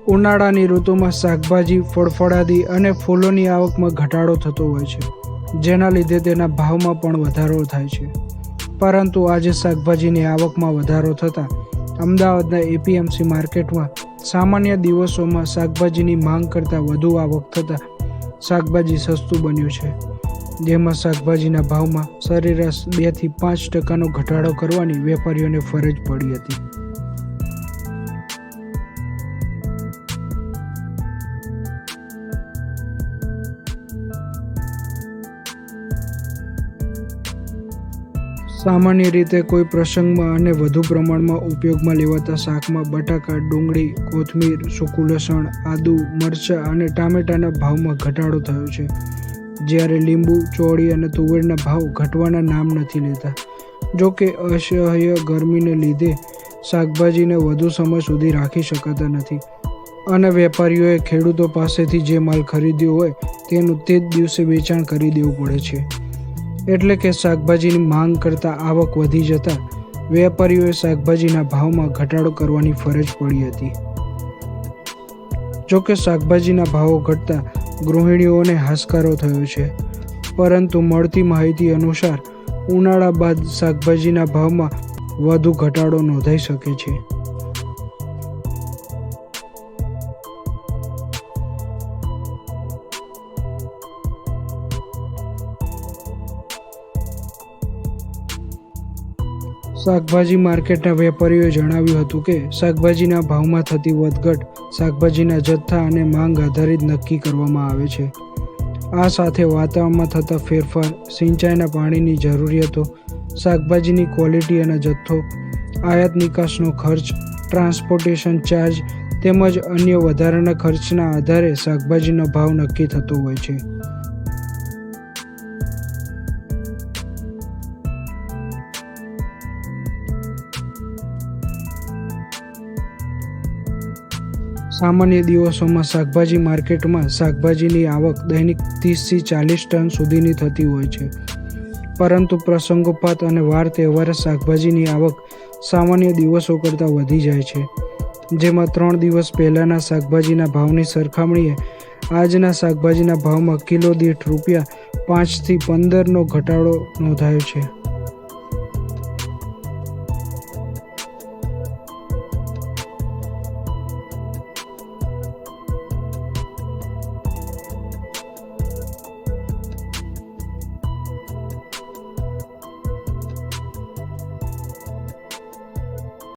ઉનાળાની ઋતુમાં શાકભાજી, ફળફળાદી અને ફૂલોની આવકમાં ઘટાડો થતો હોય છે, જેના લીધે તેના ભાવમાં પણ વધારો થાય છે. પરંતુ આજે શાકભાજીની આવકમાં વધારો થતાં અમદાવાદના એપીએમસી માર્કેટમાં સામાન્ય દિવસોમાં શાકભાજીની માંગ કરતાં વધુ આવક થતાં શાકભાજી સસ્તું બન્યું છે, જેમાં શાકભાજીના ભાવમાં સરેરાશ 2 થી 5% ઘટાડો કરવાની વેપારીઓને ફરજ પડી હતી. સામાન્ય રીતે કોઈ પ્રસંગમાં અને વધુ પ્રમાણમાં ઉપયોગમાં લેવાતા શાકમાં બટાકા, ડુંગળી, કોથમીર, સૂકું લસણ, આદુ, મરચાં અને ટામેટાના ભાવમાં ઘટાડો થયો છે, જ્યારે લીંબુ, ચોળી અને તુવેરના ભાવ ઘટવાના નામ નથી લેતા. જો કે અસહ્ય ગરમીને લીધે શાકભાજીને વધુ સમય સુધી રાખી શકાતા નથી અને વેપારીઓએ ખેડૂતો પાસેથી જે માલ ખરીદ્યો હોય તેનું તે જ દિવસે વેચાણ કરી દેવું પડે છે. એટલે કે શાકભાજીની માંગ કરતાં આવક વધી જતાં વેપારીઓએ શાકભાજીના ભાવમાં ઘટાડો કરવાની ફરજ પડી હતી. જો કે શાકભાજીના ભાવો ઘટતા ગૃહિણીઓને હાશકારો થયો છે, પરંતુ મળતી માહિતી અનુસાર ઉનાળા બાદ શાકભાજીના ભાવમાં વધુ ઘટાડો નોંધાઈ શકે છે. શાકભાજી માર્કેટના વેપારીઓએ જણાવ્યું હતું કે શાકભાજીના ભાવમાં થતી વધઘટ શાકભાજીના જથ્થા અને માંગ આધારિત નક્કી કરવામાં આવે છે. આ સાથે વાતાવરણમાં થતા ફેરફાર, સિંચાઈના પાણીની જરૂરિયાતો, શાકભાજીની ક્વોલિટી અને જથ્થો, આયાત નિકાસનો ખર્ચ, ટ્રાન્સપોર્ટેશન ચાર્જ તેમજ અન્ય વધારાના ખર્ચના આધારે શાકભાજીનો ભાવ નક્કી થતો હોય છે. સામાન્ય દિવસોમાં શાકભાજી માર્કેટમાં શાકભાજીની આવક દૈનિક 30 થી 40 ટન સુધીની થતી હોય છે, પરંતુ પ્રસંગોપાત અને વાર તહેવારે શાકભાજીની આવક સામાન્ય દિવસો કરતાં વધી જાય છે, જેમાં 3 દિવસ પહેલાંના શાકભાજીના ભાવની સરખામણીએ આજના શાકભાજીના ભાવમાં કિલો દીઠ ₹5 થી 15નો ઘટાડો નોંધાયો છે.